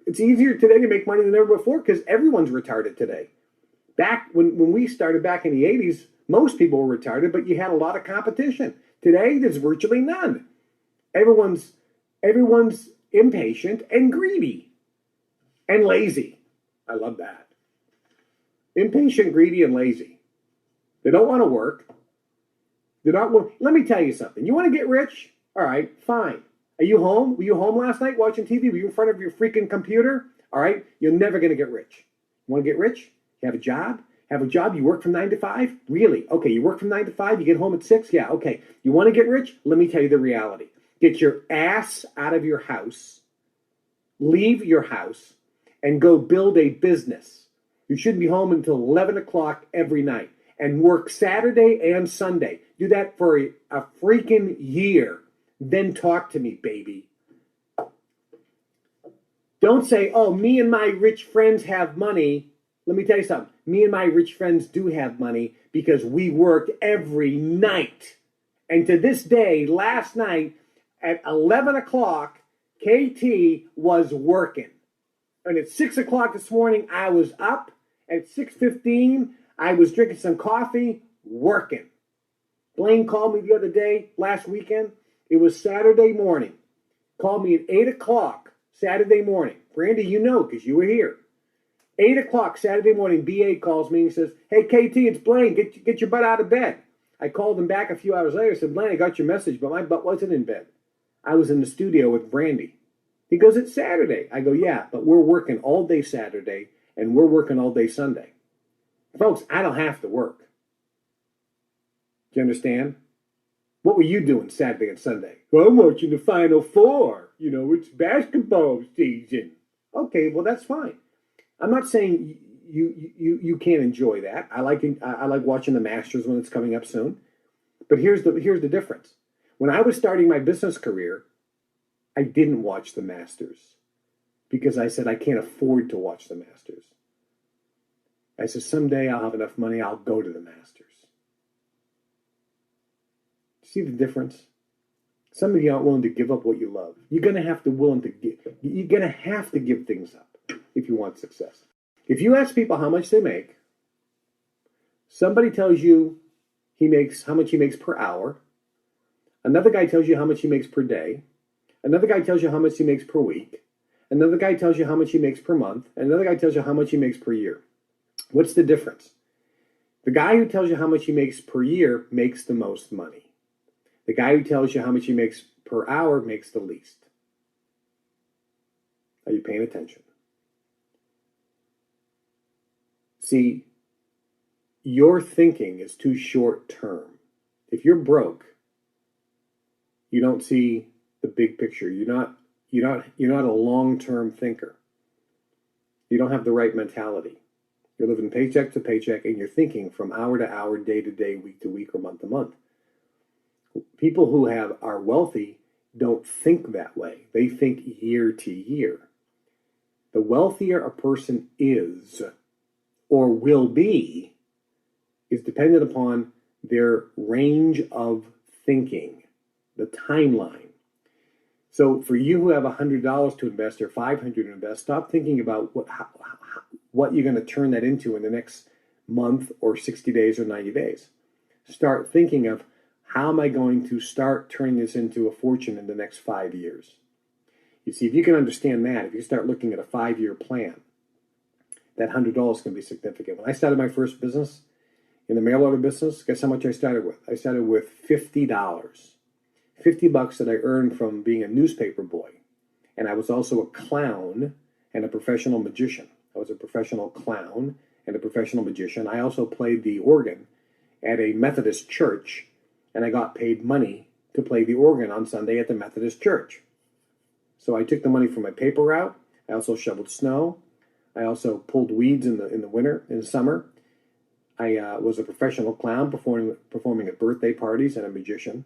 It's easier today to make money than ever before because everyone's retarded today. Back when we started back in the 80s, most people were retarded, but you had a lot of competition. Today, there's virtually none. Everyone's impatient and greedy and lazy. I love that. Impatient, greedy, and lazy. They don't want to work. Let me tell you something. You want to get rich? All right, fine. Are you home? Were you home last night watching TV? Were you in front of your freaking computer? All right, you're never going to get rich. You want to get rich? You have a job? Have a job? You work from 9 to 5? Really? Okay, you work from 9 to 5, you get home at 6? Yeah, okay. You want to get rich? Let me tell you the reality. Get your ass out of your house, leave your house, and go build a business. You shouldn't be home until 11 o'clock every night and work Saturday and Sunday. Do that for a freaking year. Then talk to me, baby. Don't say, oh, me and my rich friends have money. Let me tell you something. Me and my rich friends do have money because we worked every night. And to this day, last night at 11 o'clock, KT was working. And at 6 o'clock this morning, I was up. At 6:15, I was drinking some coffee, working. Blaine called me the other day, last weekend. It was Saturday morning. Called me at 8 o'clock Saturday morning. Brandy, you know because you were here. 8 o'clock Saturday morning, BA calls me and says, hey, KT, it's Blaine. Get your butt out of bed. I called him back a few hours later and said, Blaine, I got your message, but my butt wasn't in bed. I was in the studio with Brandy. He goes, it's Saturday. I go, yeah, but we're working all day Saturday and we're working all day Sunday. Folks, I don't have to work. Do you understand? What were you doing Saturday and Sunday? Well, I'm watching the Final Four. You know, it's basketball season. Okay, well, that's fine. I'm not saying you can't enjoy that. I like watching the Masters when it's coming up soon. But here's the difference. When I was starting my business career, I didn't watch the Masters because I said I can't afford to watch the Masters. I said someday I'll have enough money, I'll go to the Masters. See the difference? Some of you aren't willing to give up what you love. You're gonna have to give things up if you want success. If you ask people how much they make, somebody tells you how much he makes per hour. Another guy tells you how much he makes per day. Another guy tells you how much he makes per week. Another guy tells you how much he makes per month. And another guy tells you how much he makes per year. What's the difference? The guy who tells you how much he makes per year makes the most money. The guy who tells you how much he makes per hour makes the least. Are you paying attention? See, your thinking is too short term. If you're broke, you don't see the big picture. You're not a long-term thinker. You don't have the right mentality. You're living paycheck to paycheck, and you're thinking from hour to hour, day to day, week to week, or month to month. People who are wealthy don't think that way. They think year to year. The wealthier a person is or will be is dependent upon their range of thinking, the timeline. So for you who have $100 to invest or $500 to invest, stop thinking about what you're going to turn that into in the next month or 60 days or 90 days. Start thinking of, how am I going to start turning this into a fortune in the next 5 years? You see, if you can understand that, if you start looking at a 5-year plan, that $100 can be significant. When I started my first business, in the mail order business, guess how much I started with? I started with $50. $50 that I earned from being a newspaper boy. And I was also a clown and a professional magician. I was a professional clown and a professional magician. I also played the organ at a Methodist church, and I got paid money to play the organ on Sunday at the Methodist church. So I took the money from my paper route. I also shoveled snow. I also pulled weeds in the winter, in the summer. I was a professional clown performing at birthday parties and a magician,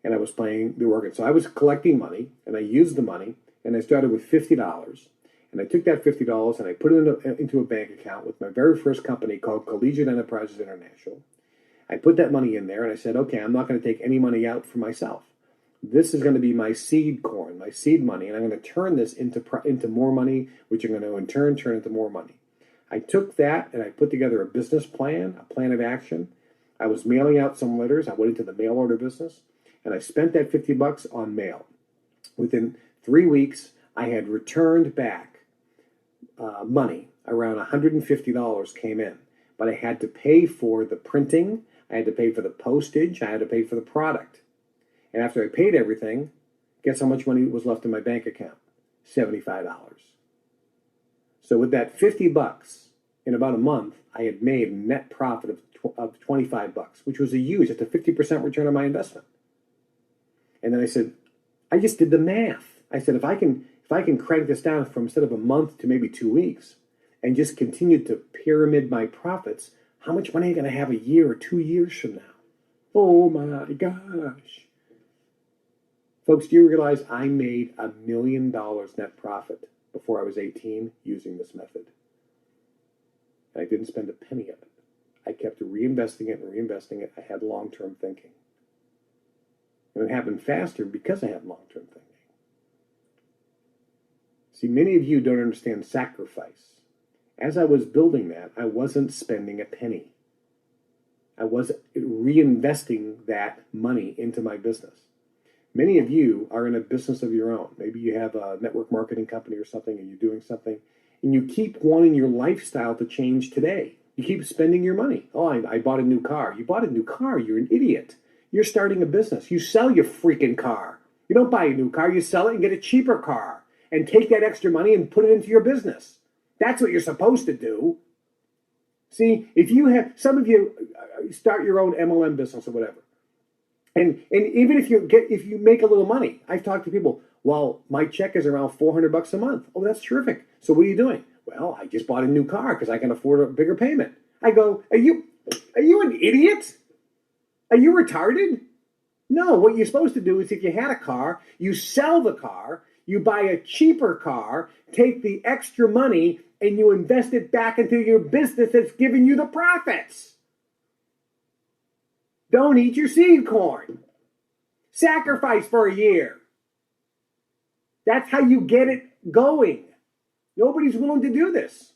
and I was playing the organ. So I was collecting money, and I used the money, and I started with $50. And I took that $50 and I put it into a bank account with my very first company called Collegiate Enterprises International. I put that money in there and I said, okay, I'm not going to take any money out for myself. This is going to be my seed corn, my seed money, and I'm going to turn this into more money, which I'm going to in turn turn into more money. I took that and I put together a business plan, a plan of action. I was mailing out some letters. I went into the mail order business, and I spent that $50 on mail. Within 3 weeks, I had returned back money. Around $150 came in, but I had to pay for the printing. I had to pay for the postage. I had to pay for the product. And after I paid everything, guess how much money was left in my bank account? $75. So with that $50, in about a month, I had made a net profit of $25, which was a huge, it's a 50% return on my investment. And then I said, I just did the math. I said, if I can crank this down from instead of a month to maybe 2 weeks and just continue to pyramid my profits, how much money am I going to have a year or 2 years from now? Oh my gosh. Folks, do you realize I made $1 million net profit before I was 18 using this method? And I didn't spend a penny of it. I kept reinvesting it and reinvesting it. I had long-term thinking. And it happened faster because I had long-term thinking. See, many of you don't understand sacrifice. As I was building that, I wasn't spending a penny. I was reinvesting that money into my business. Many of you are in a business of your own. Maybe you have a network marketing company or something, and you're doing something, and you keep wanting your lifestyle to change today. You keep spending your money. Oh, I bought a new car. You bought a new car. You're an idiot. You're starting a business. You sell your freaking car. You don't buy a new car. You sell it and get a cheaper car and take that extra money and put it into your business. That's what you're supposed to do. See, if you have, some of you start your own MLM business or whatever. And even if you make a little money, I've talked to people, well, my check is around $400 a month. Oh, that's terrific. So what are you doing? Well, I just bought a new car because I can afford a bigger payment. I go, are you an idiot? Are you retarded? No, what you're supposed to do is if you had a car, you sell the car, you buy a cheaper car, take the extra money, and you invest it back into your business that's giving you the profits. Don't eat your seed corn. Sacrifice for a year. That's how you get it going. Nobody's willing to do this.